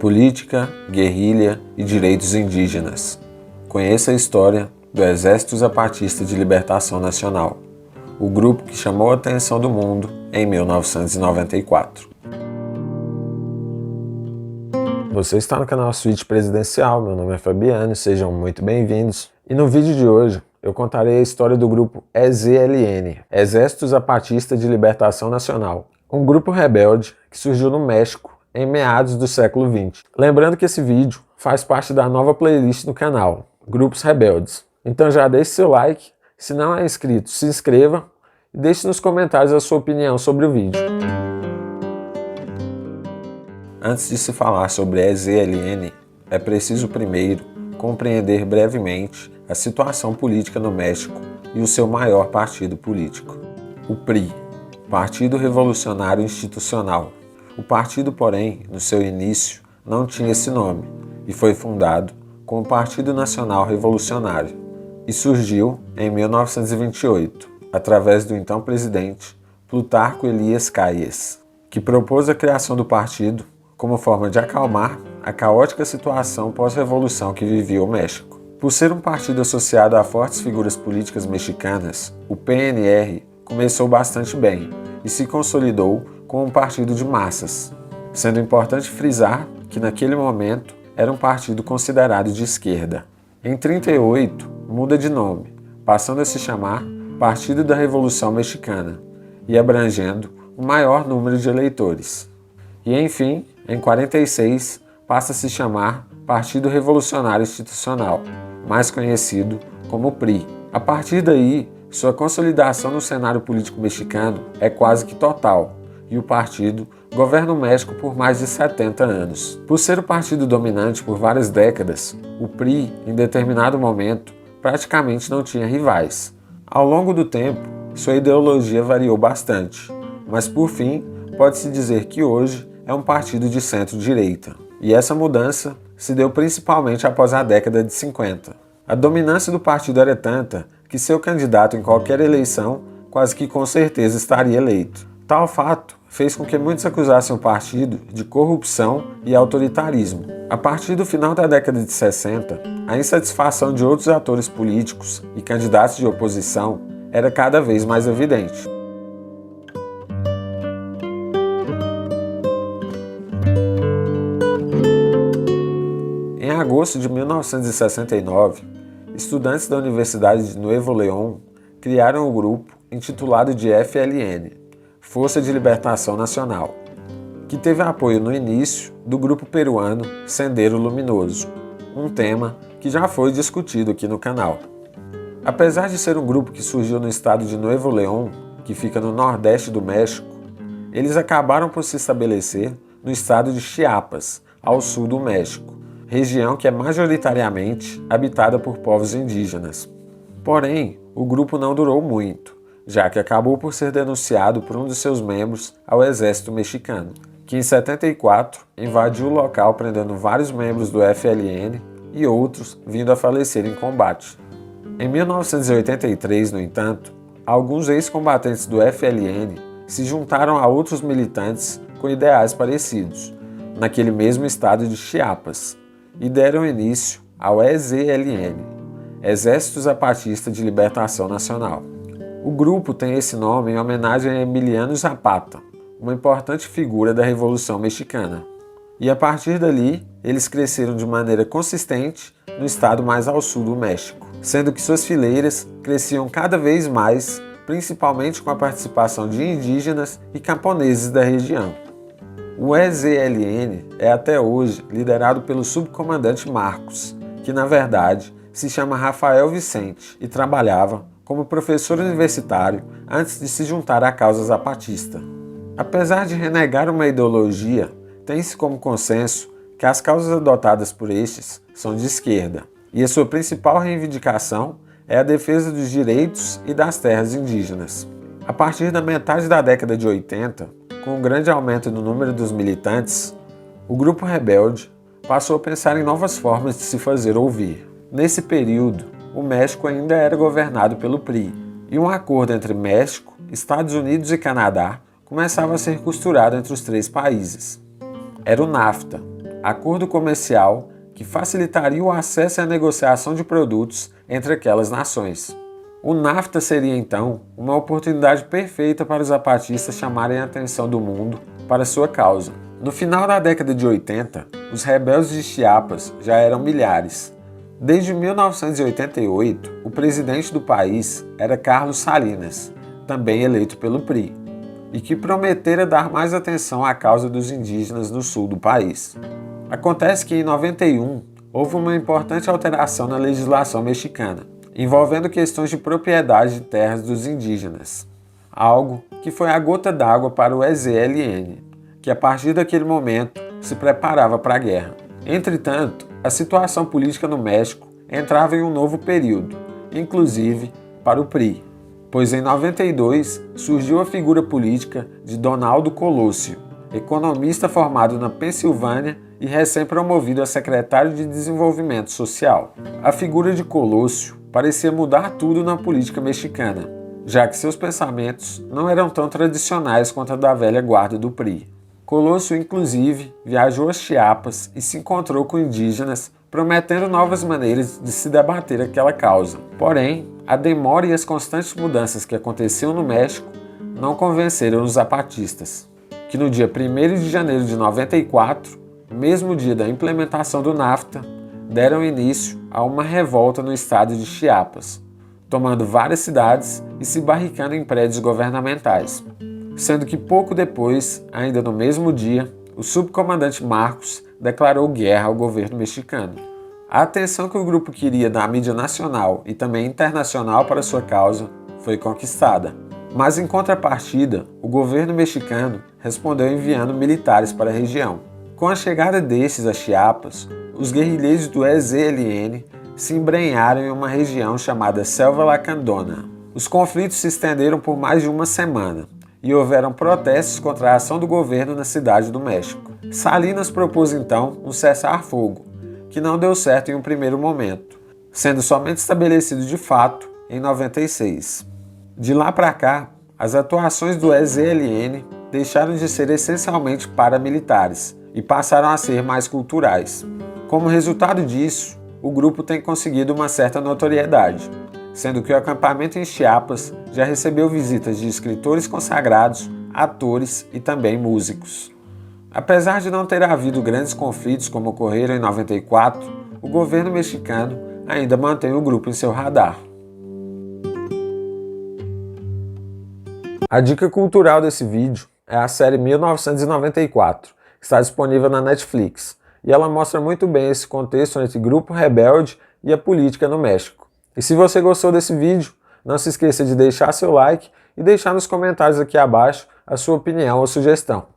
política, guerrilha e direitos indígenas. Conheça a história do Exército Zapatista de Libertação Nacional, o grupo que chamou a atenção do mundo em 1994. Você está no canal Suíte Presidencial, meu nome é Fabiano, sejam muito bem-vindos. E no vídeo de hoje eu contarei a história do grupo EZLN, Exército Zapatista de Libertação Nacional, um grupo rebelde que surgiu no México em meados do século XX. Lembrando que esse vídeo faz parte da nova playlist do canal, Grupos Rebeldes. Então já deixe seu like, se não é inscrito, se inscreva e deixe nos comentários a sua opinião sobre o vídeo. Antes de se falar sobre a EZLN, é preciso primeiro compreender brevemente a situação política no México e o seu maior partido político, o PRI, Partido Revolucionário Institucional. O partido, porém, no seu início, não tinha esse nome e foi fundado como Partido Nacional Revolucionário e surgiu em 1928, através do então presidente Plutarco Elias Calles, que propôs a criação do partido como forma de acalmar a caótica situação pós-revolução que vivia o México. Por ser um partido associado a fortes figuras políticas mexicanas, o PNR começou bastante bem e se consolidou como um partido de massas, sendo importante frisar que naquele momento era um partido considerado de esquerda. Em 1938, muda de nome, passando a se chamar Partido da Revolução Mexicana e abrangendo o maior número de eleitores. E enfim, em 1946, passa a se chamar Partido Revolucionário Institucional, mais conhecido como PRI. A partir daí, sua consolidação no cenário político mexicano é quase que total, e o partido governa o México por mais de 70 anos. Por ser o partido dominante por várias décadas, o PRI, em determinado momento, praticamente não tinha rivais. Ao longo do tempo, sua ideologia variou bastante, mas por fim, pode-se dizer que hoje é um partido de centro-direita. E essa mudança se deu principalmente após a década de 50. A dominância do partido era tanta que seu candidato em qualquer eleição quase que com certeza estaria eleito. Tal fato fez com que muitos acusassem o partido de corrupção e autoritarismo. A partir do final da década de 60, a insatisfação de outros atores políticos e candidatos de oposição era cada vez mais evidente. Em agosto de 1969, estudantes da Universidade de Nuevo León criaram o grupo intitulado de FLN, Força de Libertação Nacional, que teve apoio no início do grupo peruano Sendero Luminoso, um tema que já foi discutido aqui no canal. Apesar de ser um grupo que surgiu no estado de Nuevo León, que fica no nordeste do México, eles acabaram por se estabelecer no estado de Chiapas, ao sul do México, região que é majoritariamente habitada por povos indígenas. Porém, o grupo não durou muito, já que acabou por ser denunciado por um de seus membros ao exército mexicano, que em 74 invadiu o local prendendo vários membros do FLN e outros vindo a falecer em combate. Em 1983, no entanto, alguns ex-combatentes do FLN se juntaram a outros militantes com ideais parecidos, naquele mesmo estado de Chiapas, e deram início ao EZLN, Exército Zapatista de Libertação Nacional. O grupo tem esse nome em homenagem a Emiliano Zapata, uma importante figura da Revolução Mexicana. E a partir dali, eles cresceram de maneira consistente no estado mais ao sul do México, sendo que suas fileiras cresciam cada vez mais, principalmente com a participação de indígenas e camponeses da região. O EZLN é até hoje liderado pelo subcomandante Marcos, que na verdade se chama Rafael Vicente e trabalhava como professor universitário antes de se juntar à causa zapatista. Apesar de renegar uma ideologia, tem-se como consenso que as causas adotadas por estes são de esquerda, e a sua principal reivindicação é a defesa dos direitos e das terras indígenas. A partir da metade da década de 80, com o grande aumento no número dos militantes, o grupo rebelde passou a pensar em novas formas de se fazer ouvir. Nesse período, o México ainda era governado pelo PRI, e um acordo entre México, Estados Unidos e Canadá começava a ser costurado entre os três países. Era o NAFTA, acordo comercial que facilitaria o acesso e a negociação de produtos entre aquelas nações. O NAFTA seria então uma oportunidade perfeita para os zapatistas chamarem a atenção do mundo para sua causa. No final da década de 80, os rebeldes de Chiapas já eram milhares. Desde 1988, o presidente do país era Carlos Salinas, também eleito pelo PRI, e que prometera dar mais atenção à causa dos indígenas no sul do país. Acontece que em 91 houve uma importante alteração na legislação mexicana, envolvendo questões de propriedade de terras dos indígenas, algo que foi a gota d'água para o EZLN, que a partir daquele momento se preparava para a guerra. Entretanto, a situação política no México entrava em um novo período, inclusive para o PRI, pois em 92 surgiu a figura política de Donaldo Colosio, economista formado na Pensilvânia e recém-promovido a secretário de Desenvolvimento Social. A figura de Colosio parecia mudar tudo na política mexicana, já que seus pensamentos não eram tão tradicionais quanto a da velha guarda do PRI. Colosio, inclusive, viajou a Chiapas e se encontrou com indígenas, prometendo novas maneiras de se debater aquela causa. Porém, a demora e as constantes mudanças que aconteciam no México não convenceram os zapatistas, que no dia 1º de janeiro de 94, mesmo dia da implementação do NAFTA, deram início a uma revolta no estado de Chiapas, tomando várias cidades e se barricando em prédios governamentais. Sendo que pouco depois, ainda no mesmo dia, o subcomandante Marcos declarou guerra ao governo mexicano. A atenção que o grupo queria da mídia nacional e também internacional para sua causa foi conquistada. Mas em contrapartida, o governo mexicano respondeu enviando militares para a região. Com a chegada destes a Chiapas, os guerrilheiros do EZLN se embrenharam em uma região chamada Selva Lacandona. Os conflitos se estenderam por mais de uma semana e houveram protestos contra a ação do governo na cidade do México. Salinas propôs então um cessar-fogo, que não deu certo em um primeiro momento, sendo somente estabelecido de fato em 96. De lá para cá, as atuações do EZLN deixaram de ser essencialmente paramilitares e passaram a ser mais culturais. Como resultado disso, o grupo tem conseguido uma certa notoriedade, sendo que o acampamento em Chiapas já recebeu visitas de escritores consagrados, atores e também músicos. Apesar de não ter havido grandes conflitos como ocorreram em 94, o governo mexicano ainda mantém o grupo em seu radar. A dica cultural desse vídeo é a série 1994, que está disponível na Netflix, e ela mostra muito bem esse contexto entre grupo rebelde e a política no México. E se você gostou desse vídeo, não se esqueça de deixar seu like e deixar nos comentários aqui abaixo a sua opinião ou sugestão.